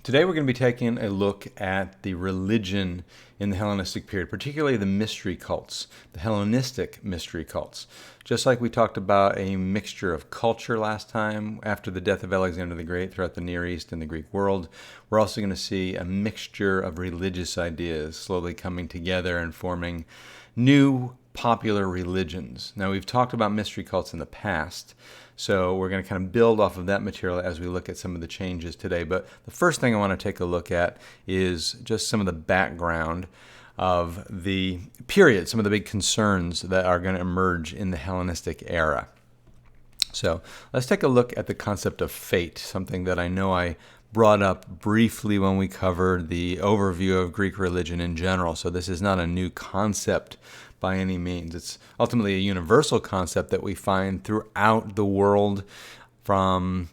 Today we're going to be taking a look at the religion in the Hellenistic period, particularly the mystery cults, the Hellenistic mystery cults. Just like we talked about a mixture of culture last time after the death of Alexander the Great throughout the Near East and the Greek world, we're also going to see a mixture of religious ideas slowly coming together and forming new popular religions. Now, we've talked about mystery cults in the past, so we're going to kind of build off of that material as we look at some of the changes today. But the first thing I want to take a look at is just some of the background of the period, some of the big concerns that are going to emerge in the Hellenistic era. So let's take a look at the concept of fate, something that I know I brought up briefly when we covered the overview of Greek religion in general. So this is not a new concept by any means. It's ultimately a universal concept that we find throughout the world, from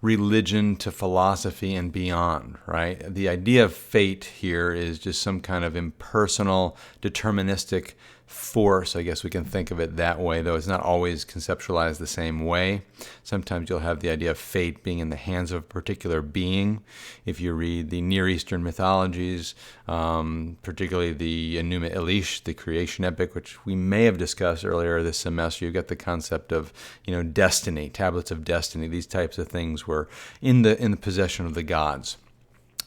religion to philosophy and beyond, right? The idea of fate here is just some kind of impersonal, deterministic force. I guess we can think of it that way, though it's not always conceptualized the same way. Sometimes you'll have the idea of fate being in the hands of a particular being. If you read the Near Eastern mythologies, particularly the Enuma Elish, the creation epic, which we may have discussed earlier this semester, you've got the concept of, destiny, tablets of destiny. These types of things were in the possession of the gods.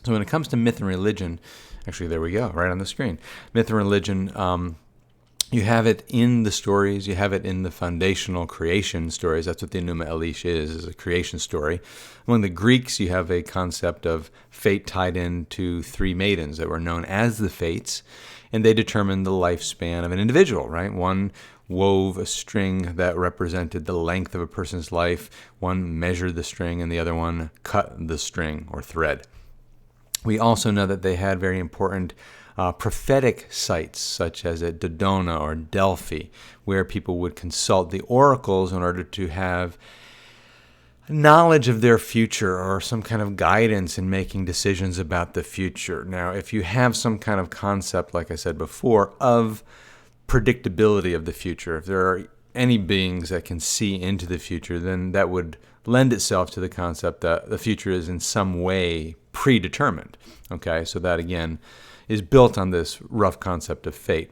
So when it comes to myth and religion, actually, there we go, right on the screen. Myth and religion, you have it in the stories, you have it in the foundational creation stories. That's what the Enuma Elish is a creation story. Among the Greeks, you have a concept of fate tied into three maidens that were known as the Fates, and they determined the lifespan of an individual, right? One wove a string that represented the length of a person's life, one measured the string, and the other one cut the string or thread. We also know that they had very important prophetic sites, such as at Dodona or Delphi, where people would consult the oracles in order to have knowledge of their future or some kind of guidance in making decisions about the future. Now, if you have some kind of concept, like I said before, of predictability of the future, if there are any beings that can see into the future, then that would lend itself to the concept that the future is in some way predetermined. Okay, so that again is built on this rough concept of fate.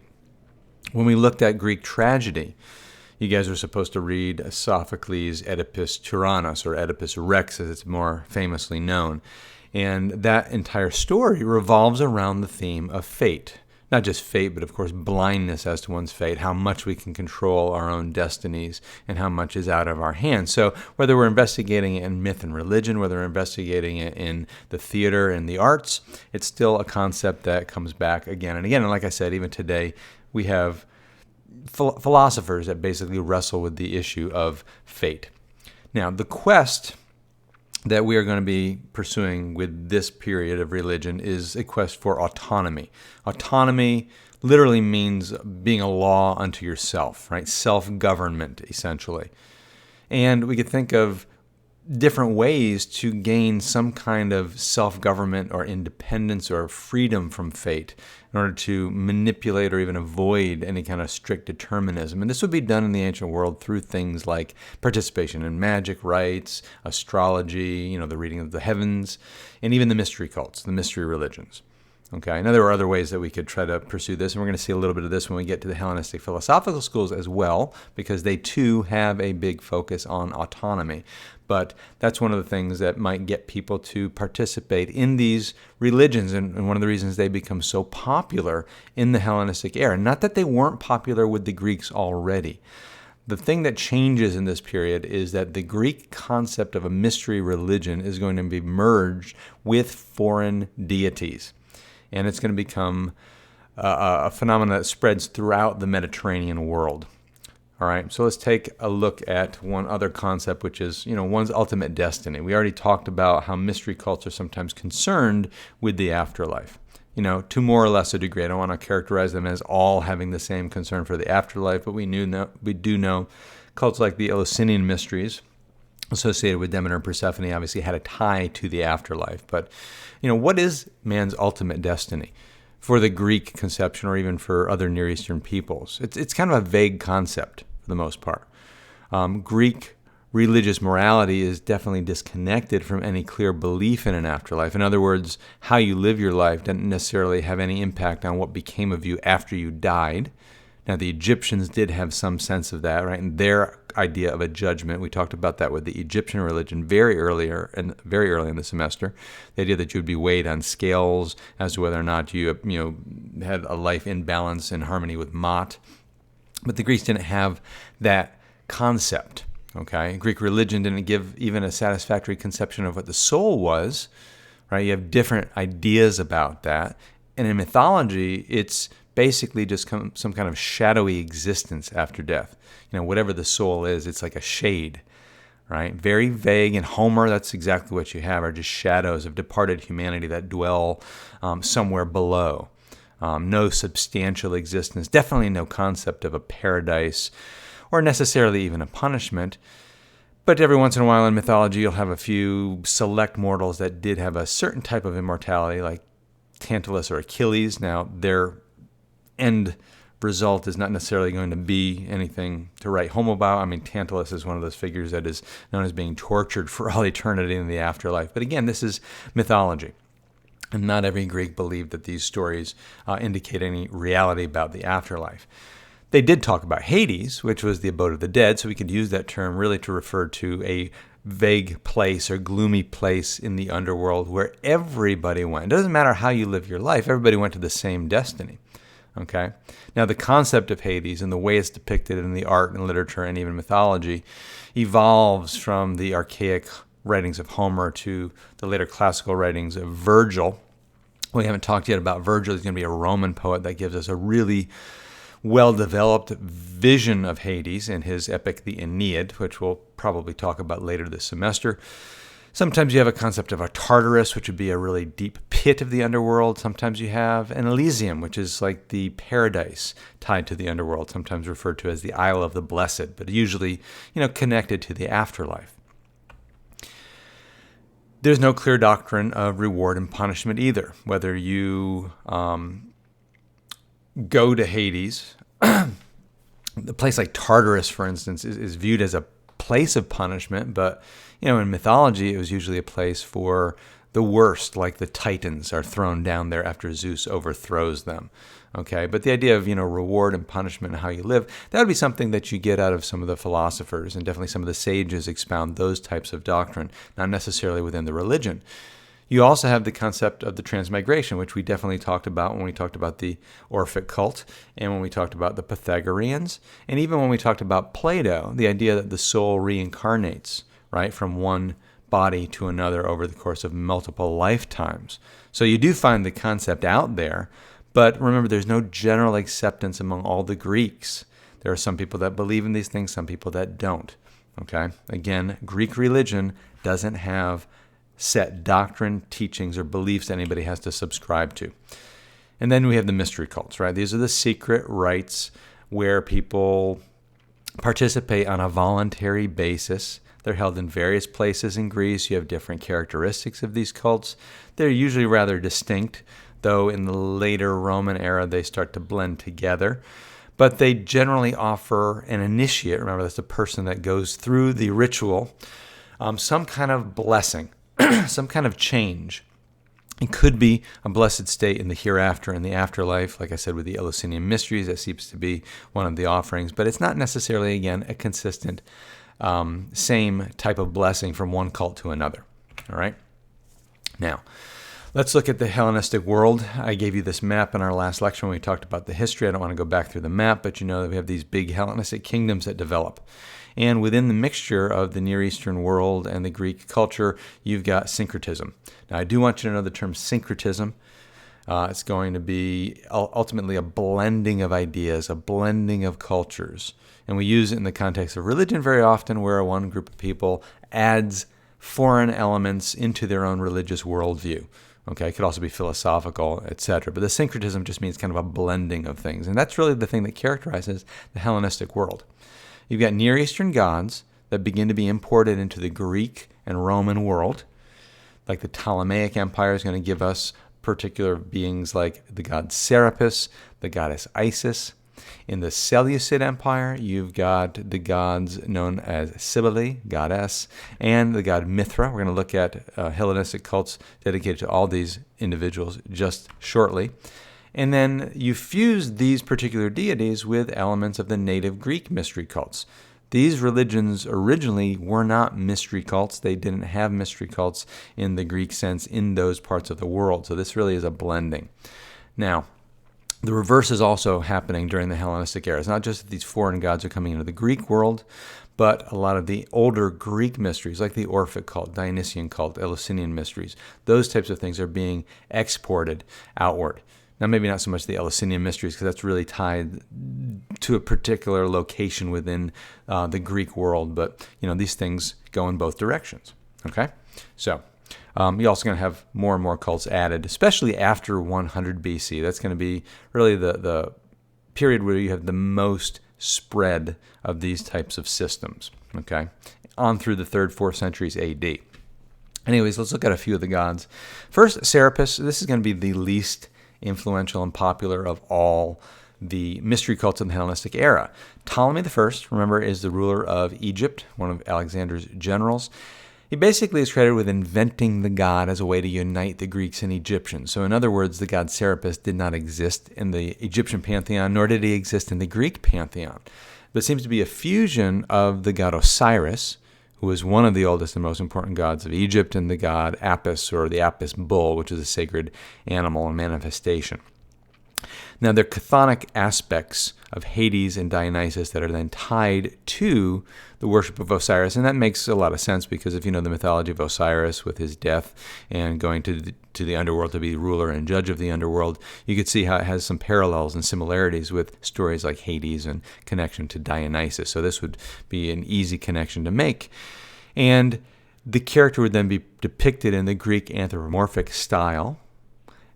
When we looked at Greek tragedy, you guys are supposed to read Sophocles' Oedipus Tyrannus, or Oedipus Rex as it's more famously known. And that entire story revolves around the theme of fate. Not just fate, but of course blindness as to one's fate, how much we can control our own destinies and how much is out of our hands. So whether we're investigating it in myth and religion, whether we're investigating it in the theater and the arts, it's still a concept that comes back again and again. And like I said, even today, we have philosophers that basically wrestle with the issue of fate. Now, the quest that we are going to be pursuing with this period of religion is a quest for autonomy. Autonomy literally means being a law unto yourself, right? Self-government, essentially. And we could think of different ways to gain some kind of self-government or independence or freedom from fate in order to manipulate or even avoid any kind of strict determinism. And this would be done in the ancient world through things like participation in magic rites, astrology, the reading of the heavens, and even the mystery cults, the mystery religions. Okay, now there are other ways that we could try to pursue this, and we're going to see a little bit of this when we get to the Hellenistic philosophical schools as well, because they too have a big focus on autonomy. But that's one of the things that might get people to participate in these religions, and one of the reasons they become so popular in the Hellenistic era. Not that they weren't popular with the Greeks already. The thing that changes in this period is that the Greek concept of a mystery religion is going to be merged with foreign deities. And it's going to become a phenomenon that spreads throughout the Mediterranean world. All right, so let's take a look at one other concept, which is, one's ultimate destiny. We already talked about how mystery cults are sometimes concerned with the afterlife. To more or less a degree. I don't want to characterize them as all having the same concern for the afterlife, but we do know cults like the Eleusinian mysteries associated with Demeter and Persephone obviously had a tie to the afterlife. But, what is man's ultimate destiny for the Greek conception or even for other Near Eastern peoples? It's kind of a vague concept for the most part. Greek religious morality is definitely disconnected from any clear belief in an afterlife. In other words, how you live your life doesn't necessarily have any impact on what became of you after you died. Now, the Egyptians did have some sense of that, right? And their idea of a judgment, we talked about that with the Egyptian religion very early in the semester. The idea that you would be weighed on scales as to whether or not you had a life in balance and harmony with Mot. But the Greeks didn't have that concept. Okay, Greek religion didn't give even a satisfactory conception of what the soul was. Right? You have different ideas about that, and in mythology, it's basically just some kind of shadowy existence after death. Whatever the soul is, it's like a shade, right? Very vague. In Homer, that's exactly what you have, are just shadows of departed humanity that dwell somewhere below. No substantial existence, definitely no concept of a paradise or necessarily even a punishment. But every once in a while in mythology, you'll have a few select mortals that did have a certain type of immortality, like Tantalus or Achilles. Now, their end result is not necessarily going to be anything to write home about. I mean, Tantalus is one of those figures that is known as being tortured for all eternity in the afterlife. But again, this is mythology. And not every Greek believed that these stories indicate any reality about the afterlife. They did talk about Hades, which was the abode of the dead, so we could use that term really to refer to a vague place or gloomy place in the underworld where everybody went. It doesn't matter how you live your life, everybody went to the same destiny. Okay. Now, the concept of Hades and the way it's depicted in the art and literature and even mythology evolves from the archaic writings of Homer to the later classical writings of Virgil. We haven't talked yet about Virgil. He's going to be a Roman poet that gives us a really well-developed vision of Hades in his epic, the Aeneid, which we'll probably talk about later this semester. Sometimes you have a concept of a Tartarus, which would be a really deep pit of the underworld. Sometimes you have an Elysium, which is like the paradise tied to the underworld, sometimes referred to as the Isle of the Blessed, but usually, connected to the afterlife. There's no clear doctrine of reward and punishment either. Whether you go to Hades, the place like Tartarus, for instance, is viewed as a place of punishment, but in mythology, it was usually a place for the worst, like the Titans are thrown down there after Zeus overthrows them. Okay, but the idea of reward and punishment and how you live, that would be something that you get out of some of the philosophers, and definitely some of the sages expound those types of doctrine, not necessarily within the religion. You also have the concept of the transmigration, which we definitely talked about when we talked about the Orphic cult and when we talked about the Pythagoreans, and even when we talked about Plato, the idea that the soul reincarnates, right, from one body to another over the course of multiple lifetimes. So you do find the concept out there, but remember, there's no general acceptance among all the Greeks. There are some people that believe in these things, some people that don't. Okay? Again, Greek religion doesn't have set doctrine, teachings, or beliefs that anybody has to subscribe to. And then we have the mystery cults, right? These are the secret rites where people participate on a voluntary basis. They're held in various places in Greece. You have different characteristics of these cults. They're usually rather distinct, though in the later Roman era they start to blend together. But they generally offer an initiate, remember that's the person that goes through the ritual, some kind of blessing, some kind of change. It could be a blessed state in the hereafter, in the afterlife, like I said with the Eleusinian Mysteries, that seems to be one of the offerings, but it's not necessarily, again, a consistent same type of blessing from one cult to another. All right? Now, let's look at the Hellenistic world. I gave you this map in our last lecture when we talked about the history. I don't want to go back through the map, but you know that we have these big Hellenistic kingdoms that develop. And within the mixture of the Near Eastern world and the Greek culture, you've got syncretism. Now, I do want you to know the term syncretism. It's going to be ultimately a blending of ideas, a blending of cultures. And we use it in the context of religion very often, where one group of people adds foreign elements into their own religious worldview. Okay, it could also be philosophical, etc. But the syncretism just means kind of a blending of things. And that's really the thing that characterizes the Hellenistic world. You've got Near Eastern gods that begin to be imported into the Greek and Roman world. Like the Ptolemaic Empire is going to give us particular beings like the god Serapis, the goddess Isis. In the Seleucid Empire, you've got the gods known as Cybele, goddess, and the god Mithra. We're going to look at Hellenistic cults dedicated to all these individuals just shortly. And then you fuse these particular deities with elements of the native Greek mystery cults. These religions originally were not mystery cults. They didn't have mystery cults in the Greek sense in those parts of the world. So this really is a blending. Now, the reverse is also happening during the Hellenistic era. It's not just that these foreign gods are coming into the Greek world, but a lot of the older Greek mysteries, like the Orphic cult, Dionysian cult, Eleusinian mysteries, those types of things are being exported outward. Now, maybe not so much the Eleusinian mysteries, because that's really tied to a particular location within the Greek world. But, these things go in both directions. Okay? So, you're also going to have more and more cults added, especially after 100 BC. That's going to be really the period where you have the most spread of these types of systems. Okay? On through the 3rd, 4th centuries AD. Anyways, let's look at a few of the gods. First, Serapis. This is going to be the least influential and popular of all the mystery cults of the Hellenistic era. Ptolemy I, remember, is the ruler of Egypt, one of Alexander's generals. He basically is credited with inventing the god as a way to unite the Greeks and Egyptians. So in other words, the god Serapis did not exist in the Egyptian pantheon, nor did he exist in the Greek pantheon. But it seems to be a fusion of the god Osiris, who is one of the oldest and most important gods of Egypt, and the god Apis, or the Apis bull, which is a sacred animal and manifestation. Now, there are chthonic aspects of Hades and Dionysus that are then tied to the worship of Osiris, and that makes a lot of sense because if you know the mythology of Osiris with his death and going to the underworld to be ruler and judge of the underworld, you could see how it has some parallels and similarities with stories like Hades and connection to Dionysus. So this would be an easy connection to make. And the character would then be depicted in the Greek anthropomorphic style.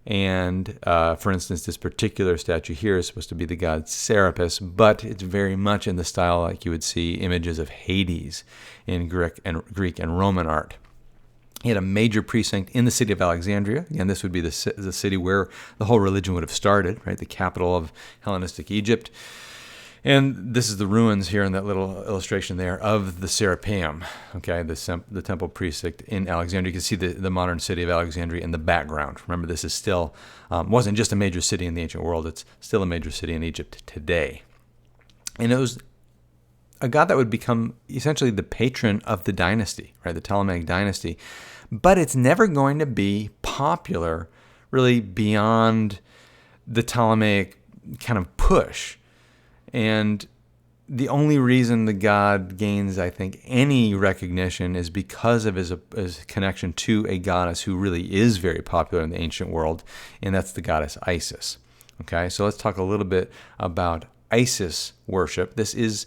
And, for instance, this particular statue here is supposed to be the god Serapis, but it's very much in the style like you would see images of Hades in Greek and Roman art. He had a major precinct in the city of Alexandria. Again, this would be the city where the whole religion would have started, right? The capital of Hellenistic Egypt. And this is the ruins here in that little illustration there of the Serapeum, okay, the temple precinct in Alexandria. You can see the modern city of Alexandria in the background. Remember, this is still, wasn't just a major city in the ancient world, it's still a major city in Egypt today. And it was a god that would become essentially the patron of the dynasty, right, the Ptolemaic dynasty. But it's never going to be popular really beyond the Ptolemaic kind of push. And the only reason the god gains, I think, any recognition is because of his connection to a goddess who really is very popular in the ancient world, and that's the goddess Isis. Okay, so let's talk a little bit about Isis worship. This is,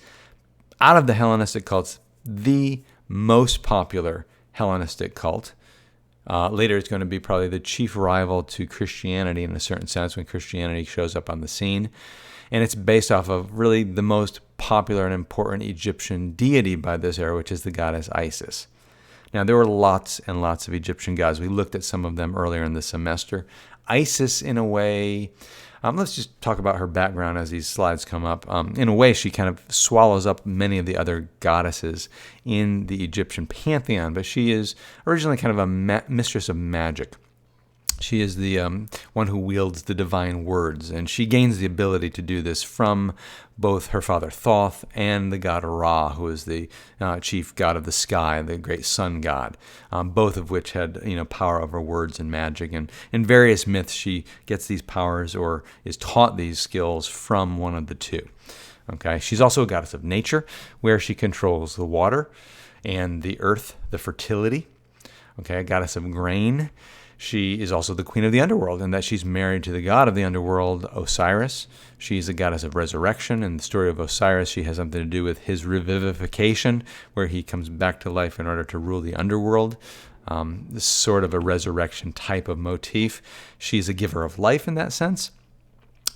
out of the Hellenistic cults, the most popular Hellenistic cult. Later, it's going to be probably the chief rival to Christianity in a certain sense when Christianity shows up on the scene. And it's based off of really the most popular and important Egyptian deity by this era, which is the goddess Isis. Now, there were lots and lots of Egyptian gods. We looked at some of them earlier in the semester. Isis, in a way, let's just talk about her background as these slides come up. In a way, she kind of swallows up many of the other goddesses in the Egyptian pantheon, but she is originally kind of a mistress of magic. She is the one who wields the divine words, and she gains the ability to do this from both her father Thoth and the god Ra, who is the chief god of the sky, the great sun god, both of which had power over words and magic. And in various myths, she gets these powers or is taught these skills from one of the two. Okay, she's also a goddess of nature, where she controls the water and the earth, the fertility. Okay, a goddess of grain. She is also the queen of the underworld, in that she's married to the god of the underworld, Osiris. She's a goddess of resurrection. In the story of Osiris, she has something to do with his revivification, where he comes back to life in order to rule the underworld. This sort of a resurrection type of motif. She's a giver of life in that sense.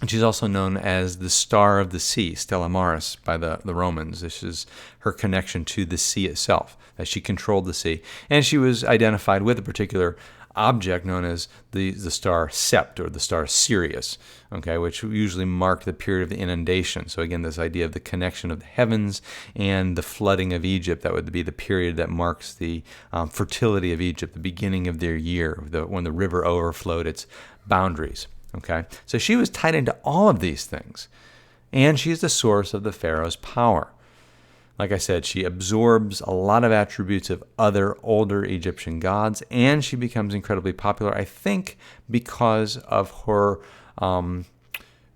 And she's also known as the star of the sea, Stella Maris, by the Romans. This is her connection to the sea itself, that she controlled the sea. And she was identified with a particular object known as the star Sept, or the star Sirius, okay, which usually marked the period of the inundation. So again, this idea of the connection of the heavens and the flooding of Egypt, that would be the period that marks the fertility of Egypt, the beginning of their year, when the river overflowed its boundaries. Okay, so she was tied into all of these things, and she's the source of the Pharaoh's power. Like I said, she absorbs a lot of attributes of other older Egyptian gods, and she becomes incredibly popular, I think, because of her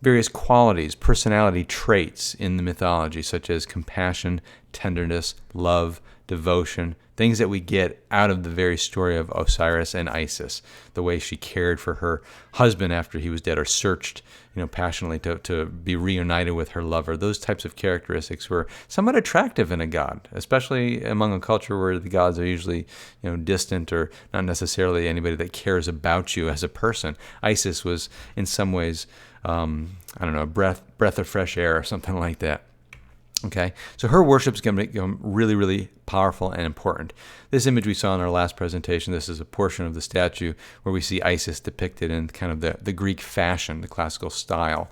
various qualities, personality traits in the mythology, such as compassion, tenderness, love, devotion, things that we get out of the very story of Osiris and Isis, the way she cared for her husband after he was dead, or searched, passionately to be reunited with her lover. Those types of characteristics were somewhat attractive in a god, especially among a culture where the gods are usually, distant, or not necessarily anybody that cares about you as a person. Isis was in some ways, a breath of fresh air or something like that. Okay, so her worship is going to become really, really powerful and important. This image we saw in our last presentation, this is a portion of the statue where we see Isis depicted in kind of the Greek fashion, the classical style.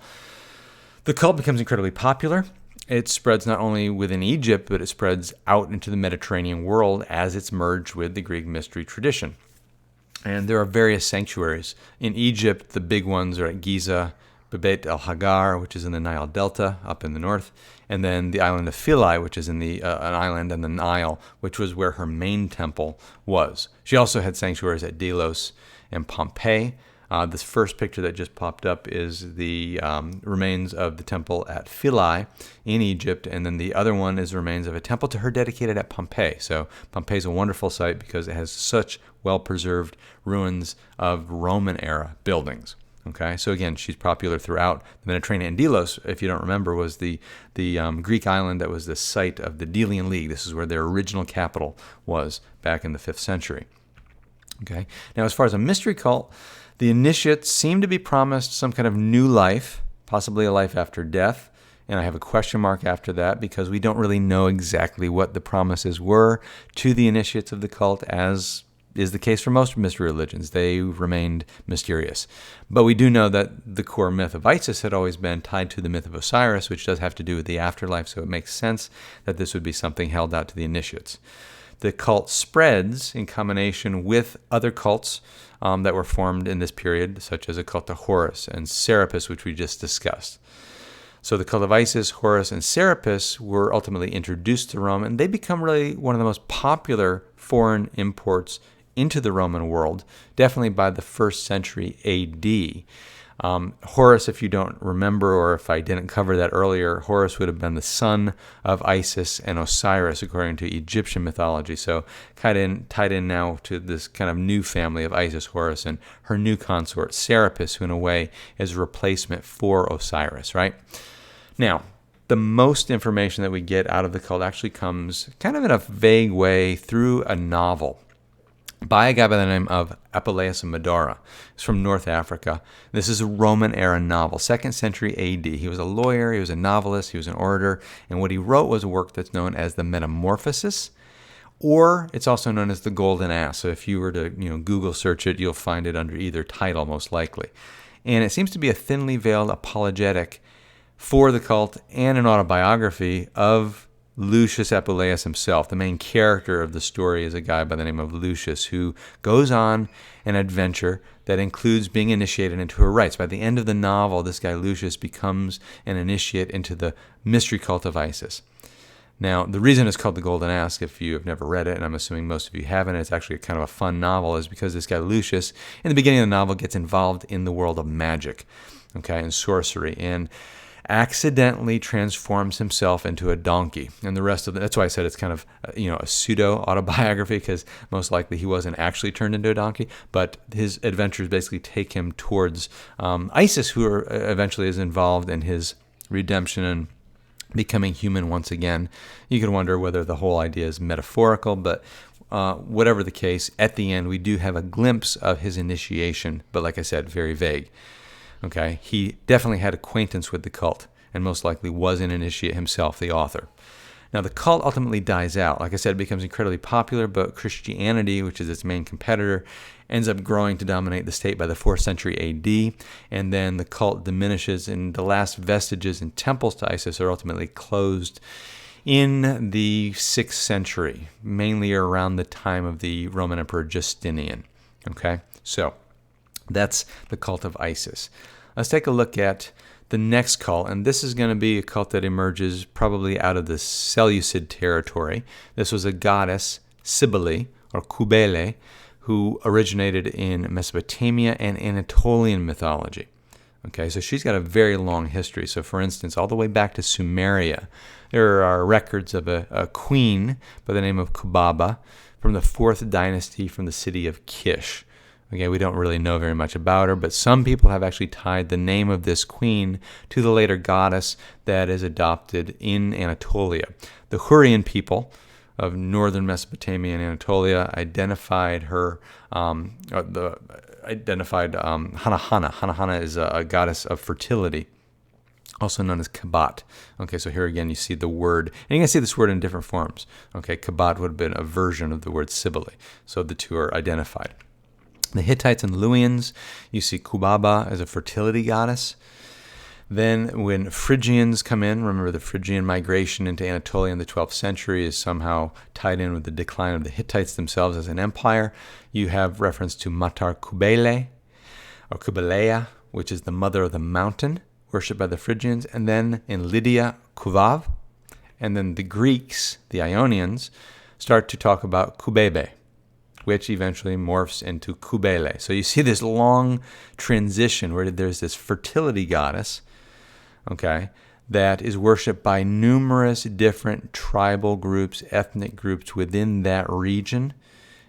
The cult becomes incredibly popular. It spreads not only within Egypt, but it spreads out into the Mediterranean world as it's merged with the Greek mystery tradition. And there are various sanctuaries. In Egypt, the big ones are at Giza, Beit el-Hagar, which is in the Nile Delta up in the north, and then the island of Philae, which is in an island in the Nile, which was where her main temple was. She also had sanctuaries at Delos and Pompeii. This first picture that just popped up is the remains of the temple at Philae in Egypt, and then the other one is the remains of a temple to her dedicated at Pompeii. So Pompeii is a wonderful site because it has such well-preserved ruins of Roman-era buildings. Okay, so again, she's popular throughout the Mediterranean. And Delos, if you don't remember, was the Greek island that was the site of the Delian League. This is where their original capital was back in the 5th century. Okay, now as far as a mystery cult, the initiates seem to be promised some kind of new life, possibly a life after death. And I have a question mark after that because we don't really know exactly what the promises were to the initiates of the cult, as is the case for most mystery religions. They remained mysterious. But we do know that the core myth of Isis had always been tied to the myth of Osiris, which does have to do with the afterlife, so it makes sense that this would be something held out to the initiates. The cult spreads in combination with other cults that were formed in this period, such as a cult of Horus and Serapis, which we just discussed. So the cult of Isis, Horus, and Serapis were ultimately introduced to Rome, and they become really one of the most popular foreign imports into the Roman world, definitely by the 1st century A.D. Horus, if you don't remember, or if I didn't cover that earlier, Horus would have been the son of Isis and Osiris, according to Egyptian mythology. So tied in now to this kind of new family of Isis, Horus, and her new consort, Serapis, who in a way is a replacement for Osiris, right? Now, the most information that we get out of the cult actually comes kind of in a vague way through a novel by a guy by the name of Apuleius of Madara. It's from North Africa. This is a Roman-era novel, 2nd century A.D. He was a lawyer, he was a novelist, he was an orator, and what he wrote was a work that's known as the Metamorphosis, or it's also known as the Golden Ass. So if you were to Google search it, you'll find it under either title, most likely. And it seems to be a thinly veiled apologetic for the cult and an autobiography of Lucius Apuleius himself. The main character of the story is a guy by the name of Lucius who goes on an adventure that includes being initiated into her rites. By the end of the novel, this guy Lucius becomes an initiate into the mystery cult of Isis. Now, the reason it's called The Golden Ass, if you have never read it, and I'm assuming most of you haven't, it's actually kind of a fun novel, is because this guy Lucius, in the beginning of the novel, gets involved in the world of magic, and sorcery, and accidentally transforms himself into a donkey. And the rest of that's why I said it's kind of a pseudo autobiography, because most likely he wasn't actually turned into a donkey, but his adventures basically take him towards Isis, who eventually is involved in his redemption and becoming human once again. You can wonder whether the whole idea is metaphorical, but whatever the case, at the end we do have a glimpse of his initiation, but like I said, very vague. Okay, he definitely had acquaintance with the cult and most likely was an initiate himself, the author. Now, the cult ultimately dies out. Like I said, it becomes incredibly popular, but Christianity, which is its main competitor, ends up growing to dominate the state by the 4th century AD, and then the cult diminishes, and the last vestiges and temples to Isis are ultimately closed in the 6th century, mainly around the time of the Roman Emperor Justinian. Okay, so that's the cult of Isis. Let's take a look at the next cult, and this is going to be a cult that emerges probably out of the Seleucid territory. This was a goddess, Cybele, or Cybele, who originated in Mesopotamia and Anatolian mythology. Okay, so she's got a very long history. So, for instance, all the way back to Sumeria, there are records of a queen by the name of Kubaba from the 4th dynasty from the city of Kish. Okay, we don't really know very much about her, but some people have actually tied the name of this queen to the later goddess that is adopted in Anatolia. The Hurrian people of northern Mesopotamia and Anatolia identified her, Hanahana. Hanahana is a goddess of fertility, also known as Kabat. Okay, so here again you see the word, and you can see this word in different forms. Okay, Kabat would have been a version of the word Cybele, so the two are identified. The Hittites and Luwians, you see Kubaba as a fertility goddess. Then when Phrygians come in, remember the Phrygian migration into Anatolia in the 12th century is somehow tied in with the decline of the Hittites themselves as an empire. You have reference to Matar Cybele, or Cybelea, which is the mother of the mountain, worshipped by the Phrygians. And then in Lydia, Kuvav. And then the Greeks, the Ionians, start to talk about Kubebe, which eventually morphs into Cybele. So you see this long transition where there's this fertility goddess, okay, that is worshipped by numerous different tribal groups, ethnic groups within that region.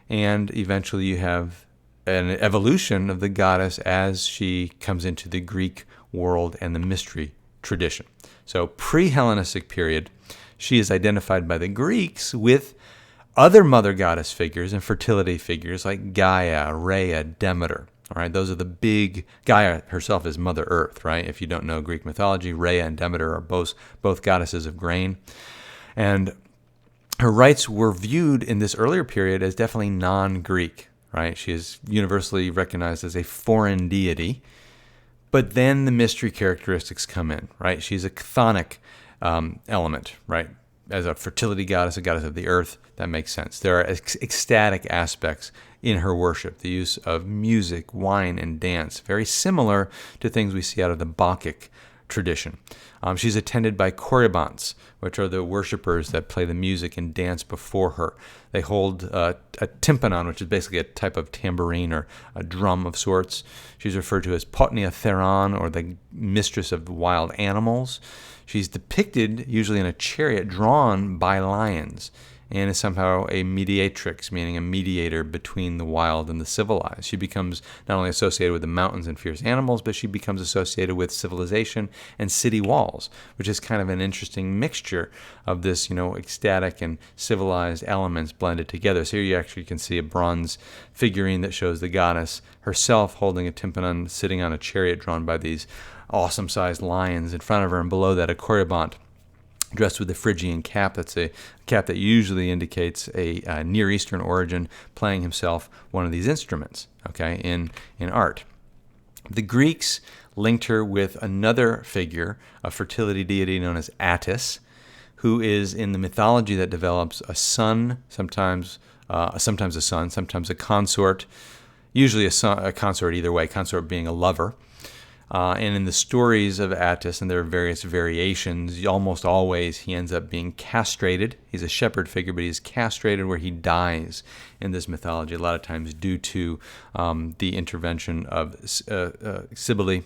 And eventually you have an evolution of the goddess as she comes into the Greek world and the mystery tradition. So pre-Hellenistic period, she is identified by the Greeks with other mother goddess figures and fertility figures like Gaia, Rhea, Demeter. All right, those are the big. Gaia herself is Mother Earth, right? If you don't know Greek mythology, Rhea and Demeter are both goddesses of grain. And her rites were viewed in this earlier period as definitely non-Greek, right? She is universally recognized as a foreign deity. But then the mystery characteristics come in, right? She's a chthonic element, right? As a fertility goddess, a goddess of the earth, that makes sense. There are ecstatic aspects in her worship, the use of music, wine, and dance, very similar to things we see out of the Bacchic tradition. She's attended by Corybants, which are the worshippers that play the music and dance before her. They hold a tympanon, which is basically a type of tambourine or a drum of sorts. She's referred to as Potnia Theron, or the mistress of wild animals. She's depicted usually in a chariot drawn by lions, and is somehow a mediatrix, meaning a mediator between the wild and the civilized. She becomes not only associated with the mountains and fierce animals, but she becomes associated with civilization and city walls, which is kind of an interesting mixture of this, ecstatic and civilized elements blended together. So here you actually can see a bronze figurine that shows the goddess herself holding a tympanon, sitting on a chariot drawn by these awesome-sized lions in front of her, and below that a Corybant dressed with a Phrygian cap. That's a cap that usually indicates a Near Eastern origin, playing himself one of these instruments, okay, in art. The Greeks linked her with another figure, a fertility deity known as Attis, who is in the mythology that develops a son, sometimes a son, sometimes a consort, usually a consort either way, consort being a lover. And in the stories of Attis, and there are various variations, almost always he ends up being castrated. He's a shepherd figure, but he's castrated where he dies in this mythology, a lot of times due to the intervention of Cybele.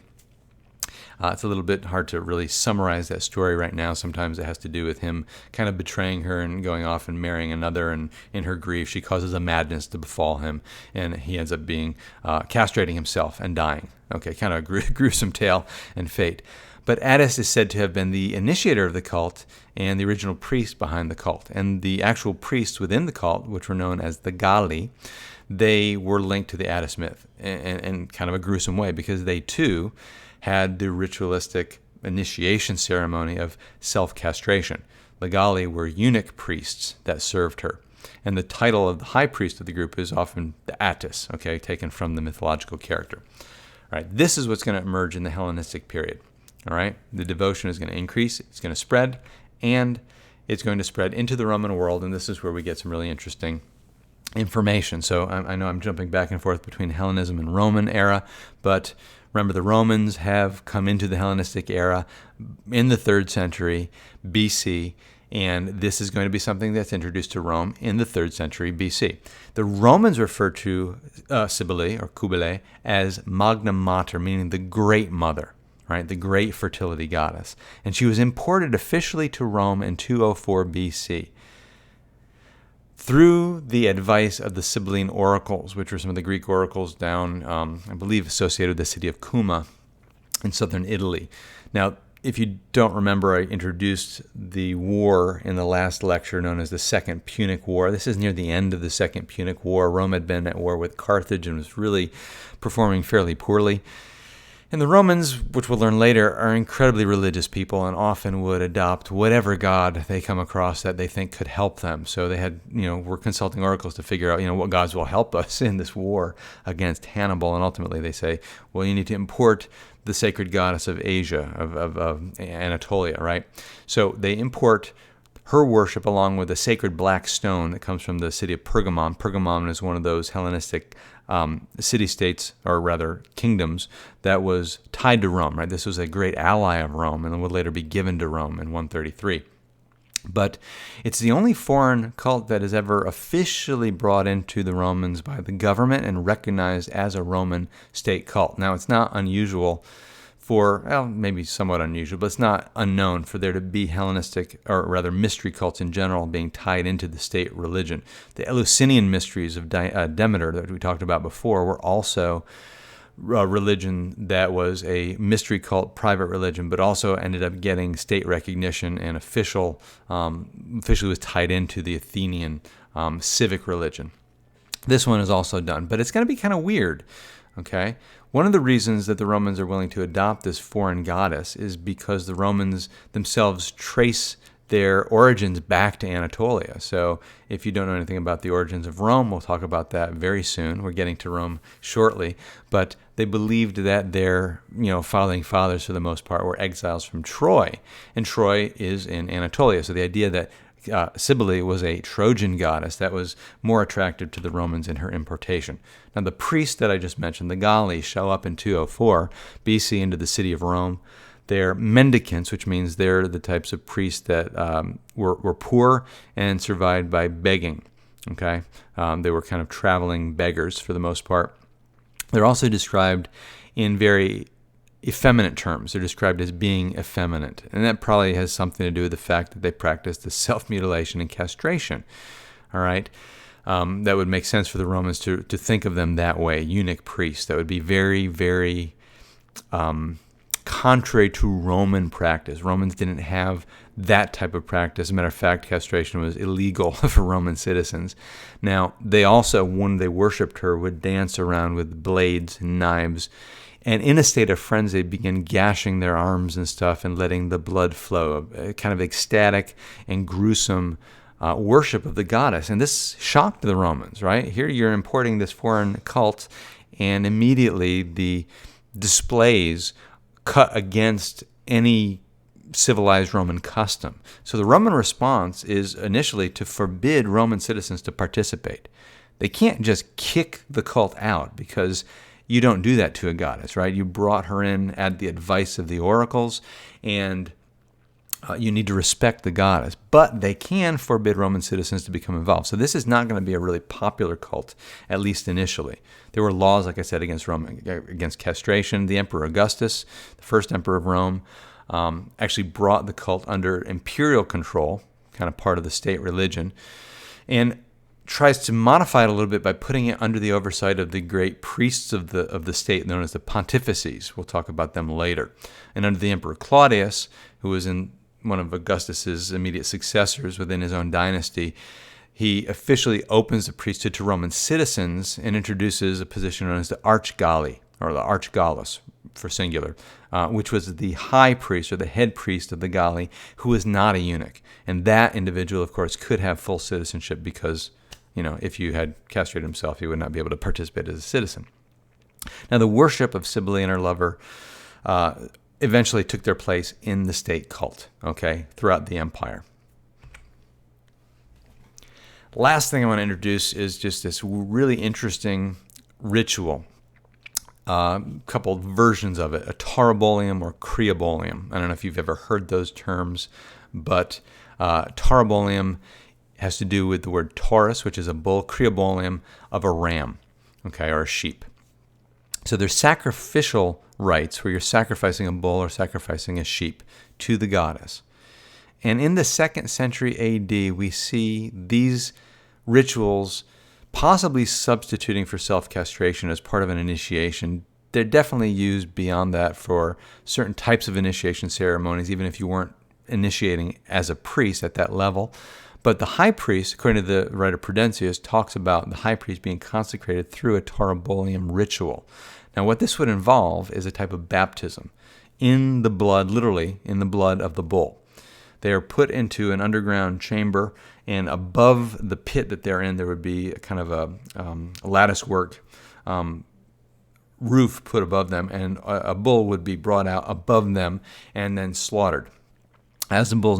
It's a little bit hard to really summarize that story right now. Sometimes it has to do with him kind of betraying her and going off and marrying another, and in her grief she causes a madness to befall him, and he ends up being castrating himself and dying. Okay, kind of a gruesome tale and fate. But Attis is said to have been the initiator of the cult and the original priest behind the cult. And the actual priests within the cult, which were known as the Galli, they were linked to the Attis myth in kind of a gruesome way, because they too had the ritualistic initiation ceremony of self-castration. The Galli were eunuch priests that served her. And the title of the high priest of the group is often the Attis, okay, taken from the mythological character. All right, this is what's going to emerge in the Hellenistic period. All right, the devotion is going to increase, it's going to spread, and it's going to spread into the Roman world, and this is where we get some really interesting information. So I know I'm jumping back and forth between Hellenism and Roman era, but remember the Romans have come into the Hellenistic era in the 3rd century BC, and this is going to be something that's introduced to Rome in the 3rd century BC. The Romans refer to Cybele or Cybele as Magna Mater, meaning the Great Mother, right? The great fertility goddess. And she was imported officially to Rome in 204 BC. Through the advice of the Cybelean oracles, which were some of the Greek oracles down, I believe, associated with the city of Cuma in southern Italy. Now, if you don't remember, I introduced the war in the last lecture known as the Second Punic War. This is near the end of the Second Punic War. Rome had been at war with Carthage and was really performing fairly poorly. And the Romans, which we'll learn later, are incredibly religious people and often would adopt whatever god they come across that they think could help them. So they had, were consulting oracles to figure out, what gods will help us in this war against Hannibal. And ultimately they say, well, you need to import the sacred goddess of Asia, of Anatolia, right? So they import her worship along with a sacred black stone that comes from the city of Pergamon. Pergamon is one of those Hellenistic city-states, or rather kingdoms, that was tied to Rome, right? This was a great ally of Rome and would later be given to Rome in 133. But it's the only foreign cult that is ever officially brought into the Romans by the government and recognized as a Roman state cult. Now, it's not unusual maybe somewhat unusual, but it's not unknown for there to be Hellenistic, or rather mystery cults in general, being tied into the state religion. The Eleusinian mysteries of Demeter that we talked about before were also a religion that was a mystery cult, private religion, but also ended up getting state recognition and officially was tied into the Athenian civic religion. This one is also done, but it's going to be kind of weird, okay? One of the reasons that the Romans are willing to adopt this foreign goddess is because the Romans themselves trace their origins back to Anatolia. So if you don't know anything about the origins of Rome, we'll talk about that very soon. We're getting to Rome shortly. But they believed that their founding fathers, for the most part, were exiles from Troy. And Troy is in Anatolia. So the idea that Cybele was a Trojan goddess that was more attractive to the Romans in her importation. Now, the priests that I just mentioned, the Galli, show up in 204 BC into the city of Rome. They're mendicants, which means they're the types of priests that were poor and survived by begging. Okay, they were kind of traveling beggars for the most part. They're also described in very effeminate terms. They're described as being effeminate, and that probably has something to do with the fact that they practiced the self-mutilation and castration. All right, that would make sense for the Romans to think of them that way, eunuch priests. That would be very, very contrary to Roman practice. Romans didn't have that type of practice. As a matter of fact, castration was illegal for Roman citizens. Now, they also, when they worshipped her, would dance around with blades and knives, and in a state of frenzy, begin gashing their arms and stuff and letting the blood flow. A kind of ecstatic and gruesome worship of the goddess. And this shocked the Romans, right? Here you're importing this foreign cult, and immediately the displays cut against any civilized Roman custom. So the Roman response is initially to forbid Roman citizens to participate. They can't just kick the cult out, because you don't do that to a goddess, right? You brought her in at the advice of the oracles, and you need to respect the goddess. But they can forbid Roman citizens to become involved. So this is not going to be a really popular cult, at least initially. There were laws, like I said, against castration. The Emperor Augustus, the first emperor of Rome, actually brought the cult under imperial control, kind of part of the state religion, and tries to modify it a little bit by putting it under the oversight of the great priests of the state known as the pontifices. We'll talk about them later. And under the Emperor Claudius, who was in one of Augustus's immediate successors within his own dynasty, he officially opens the priesthood to Roman citizens and introduces a position known as the Archgalli, or the Archgallus, for singular, which was the high priest or the head priest of the Galli, who was not a eunuch. And that individual, of course, could have full citizenship because, if you had castrated himself, he would not be able to participate as a citizen. Now, the worship of Cybele and her lover eventually took their place in the state cult, throughout the empire. Last thing I want to introduce is just this really interesting ritual. Couple versions of it, a Tarabolium or Cybele. I don't know if you've ever heard those terms, but Tarabolium has to do with the word Taurus, which is a bull, Cybele of a ram, or a sheep. So there's sacrificial rites where you're sacrificing a bull or sacrificing a sheep to the goddess. And in the 2nd century AD, we see these rituals possibly substituting for self-castration as part of an initiation. They're definitely used beyond that for certain types of initiation ceremonies, even if you weren't initiating as a priest at that level. But the high priest, according to the writer Prudentius, talks about the high priest being consecrated through a Tarabolium ritual. Now, what this would involve is a type of baptism in the blood, literally in the blood of the bull. They are put into an underground chamber, and above the pit that they're in, there would be a kind of a lattice-work roof put above them, and a bull would be brought out above them and then slaughtered. As the bull's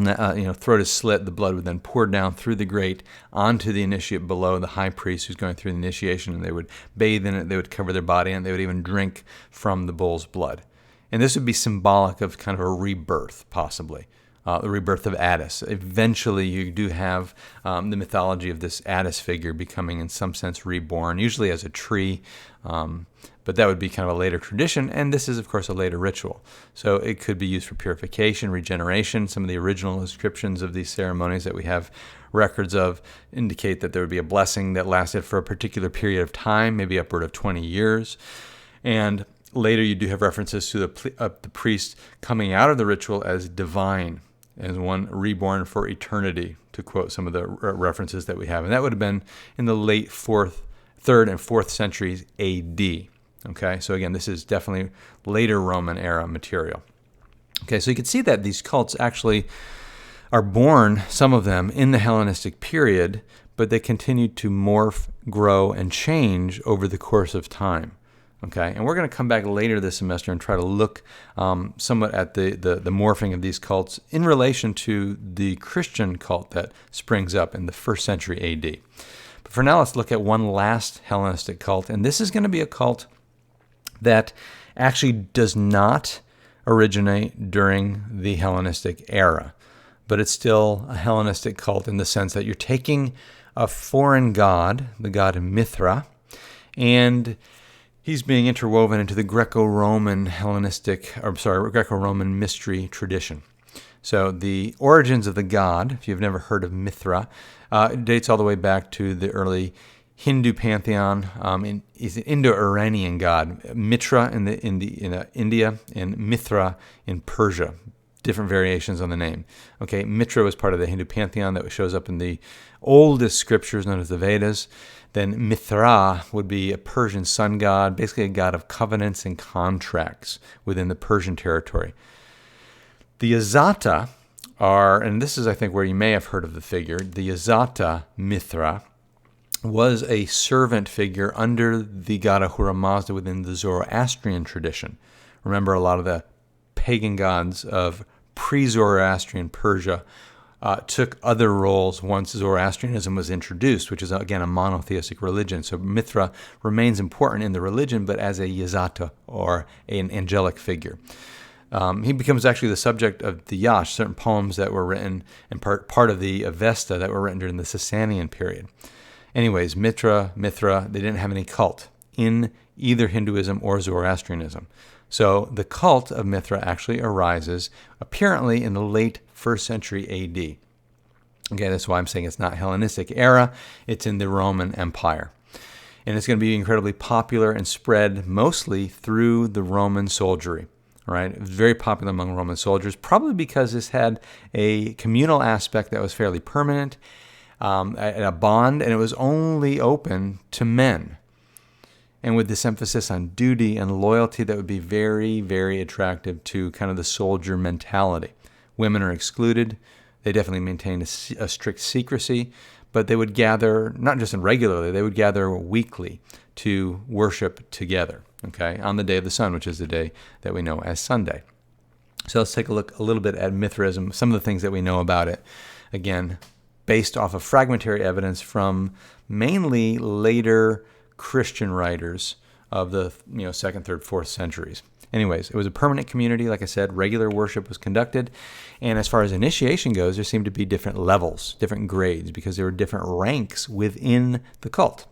throat is slit, the blood would then pour down through the grate onto the initiate below, the high priest who's going through the initiation, and they would bathe in it, they would cover their body, and they would even drink from the bull's blood. And this would be symbolic of kind of a rebirth, possibly. The rebirth of Attis. Eventually, you do have the mythology of this Attis figure becoming, in some sense, reborn, usually as a tree, but that would be kind of a later tradition, and this is, of course, a later ritual. So it could be used for purification, regeneration. Some of the original inscriptions of these ceremonies that we have records of indicate that there would be a blessing that lasted for a particular period of time, maybe upward of 20 years, and later you do have references to the priest coming out of the ritual as divine, as one reborn for eternity, to quote some of the references that we have. And that would have been in the late 3rd and 4th centuries AD. So again, this is definitely later Roman era material. So you can see that these cults actually are born, some of them, in the Hellenistic period, but they continue to morph, grow, and change over the course of time. And we're going to come back later this semester and try to look somewhat at the morphing of these cults in relation to the Christian cult that springs up in the 1st century AD. But for now, let's look at one last Hellenistic cult, and this is going to be a cult that actually does not originate during the Hellenistic era, but it's still a Hellenistic cult in the sense that you're taking a foreign god, the god Mithra, and he's being interwoven into the Greco-Roman Greco-Roman mystery tradition. So the origins of the god, if you've never heard of Mithra, dates all the way back to the early Hindu pantheon. He's an Indo-Iranian god. Mitra in India and Mithra in Persia. Different variations on the name. Mitra was part of the Hindu pantheon that shows up in the oldest scriptures known as the Vedas. Then Mithra would be a Persian sun god, basically a god of covenants and contracts within the Persian territory. The Azata are, and this is I think where you may have heard of the figure, the Azata Mithra was a servant figure under the god Ahura Mazda within the Zoroastrian tradition. Remember, a lot of the pagan gods of pre-Zoroastrian Persia took other roles once Zoroastrianism was introduced, which is, again, a monotheistic religion. So Mithra remains important in the religion, but as a Yazata, or an angelic figure. He becomes actually the subject of the Yash, certain poems that were written, and part of the Avesta that were written during the Sasanian period. Anyways, Mithra, they didn't have any cult in either Hinduism or Zoroastrianism. So the cult of Mithra actually arises apparently in the late 1st century AD. That's why I'm saying it's not Hellenistic era, it's in the Roman Empire. And it's going to be incredibly popular and spread mostly through the Roman soldiery. Right? It was very popular among Roman soldiers, probably because this had a communal aspect that was fairly permanent, a bond, and it was only open to men. and with this emphasis on duty and loyalty that would be very, very attractive to kind of the soldier mentality. Women are excluded. They definitely maintained a strict secrecy, but they would gather, not just regularly, they would gather weekly to worship together, okay, on the day of the sun, which is the day that we know as Sunday. So let's take a look a little bit at Mithraism, some of the things that we know about it. Again, based off of fragmentary evidence from mainly later Christian writers of the 2nd, 3rd, 4th centuries. Anyways, it was a permanent community. Like I said, regular worship was conducted. And as far as initiation goes, there seemed to be different levels, different grades, because there were different ranks within the cult.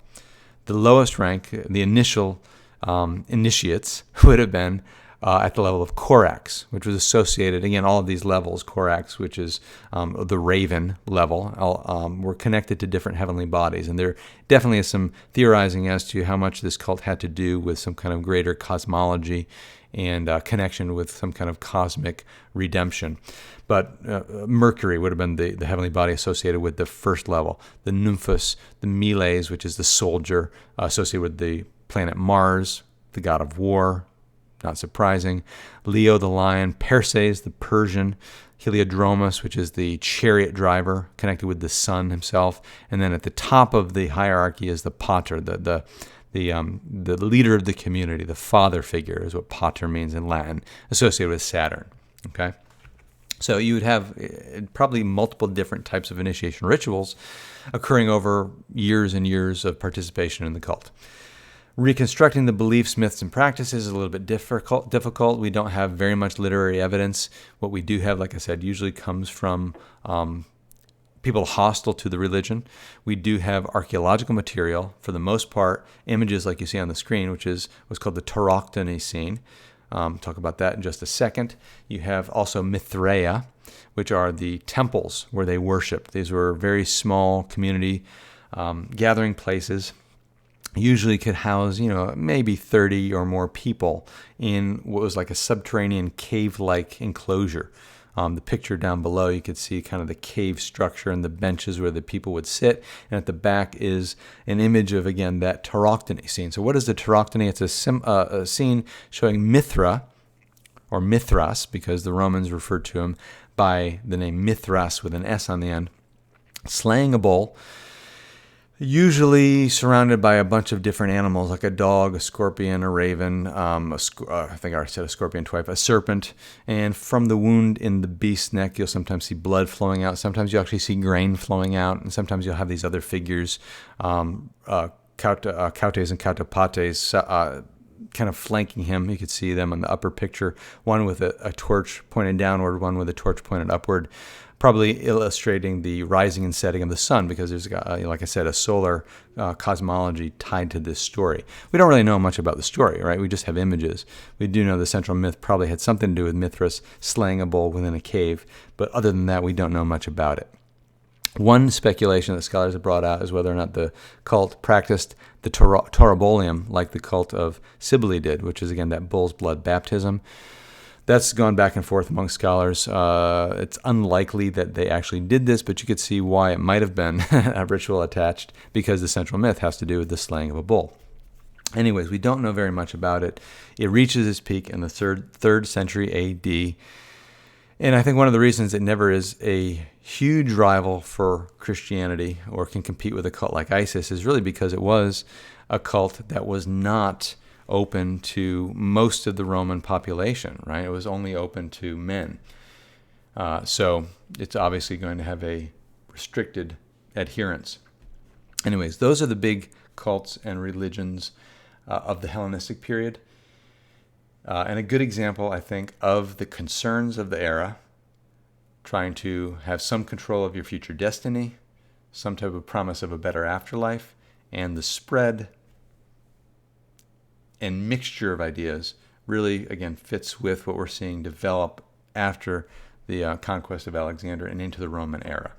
The lowest rank, the initial initiates, would have been at the level of Corax, which was associated, again, all of these levels, Corax, which is the raven level, were connected to different heavenly bodies. And there definitely is some theorizing as to how much this cult had to do with some kind of greater cosmology and connection with some kind of cosmic redemption. But Mercury would have been the heavenly body associated with the first level. The Nymphus, the Miles, which is the soldier, associated with the planet Mars, the god of war, not surprising. Leo the lion, Perses the Persian, Heliodromus, which is the chariot driver, connected with the sun himself. And then at the top of the hierarchy is the Pater, the leader of the community, the father figure is what Pater means in Latin, associated with Saturn. Okay, so you would have probably multiple different types of initiation rituals occurring over years and years of participation in the cult. Reconstructing the beliefs, myths, and practices is a little bit difficult. We don't have very much literary evidence. What we do have, like I said, usually comes from people hostile to the religion. We do have archaeological material, for the most part, images like you see on the screen, which is what's called the Tauroctony scene. Talk about that in just a second. You have also Mithraea, which are the temples where they worshiped. These were very small community gathering places. Usually could house, maybe 30 or more people in what was like a subterranean cave-like enclosure. The picture down below, you could see kind of the cave structure and the benches where the people would sit. And at the back is an image of, again, that Tauroctony scene. So what is the Tauroctony? It's a scene showing Mithra, or Mithras, because the Romans referred to him by the name Mithras with an S on the end, slaying a bull, usually surrounded by a bunch of different animals, like a dog, a scorpion, a raven, I think I said a scorpion twice, a serpent. And from the wound in the beast's neck, you'll sometimes see blood flowing out. Sometimes you actually see grain flowing out. And sometimes you'll have these other figures, Cautes and Cautopates, kind of flanking him. You could see them in the upper picture, one with a torch pointed downward, one with a torch pointed upward, probably illustrating the rising and setting of the sun, because there's, like I said, a solar cosmology tied to this story. We don't really know much about the story, right? We just have images. We do know the central myth probably had something to do with Mithras slaying a bull within a cave, but other than that, we don't know much about it. One speculation that scholars have brought out is whether or not the cult practiced the Tarabolium like the cult of Cybele did, which is, again, that bull's blood baptism. That's gone back and forth among scholars. It's unlikely that they actually did this, but you could see why it might have been a ritual attached, because the central myth has to do with the slaying of a bull. Anyways, we don't know very much about it. It reaches its peak in the third century A.D., and I think one of the reasons it never is a huge rival for Christianity or can compete with a cult like ISIS is really because it was a cult that was not open to most of the Roman population, right? It was only open to men. So it's obviously going to have a restricted adherence. Anyways, those are the big cults and religions of the Hellenistic period. And a good example, I think, of the concerns of the era, trying to have some control of your future destiny, some type of promise of a better afterlife, and the spread and mixture of ideas really, again, fits with what we're seeing develop after the conquest of Alexander and into the Roman era.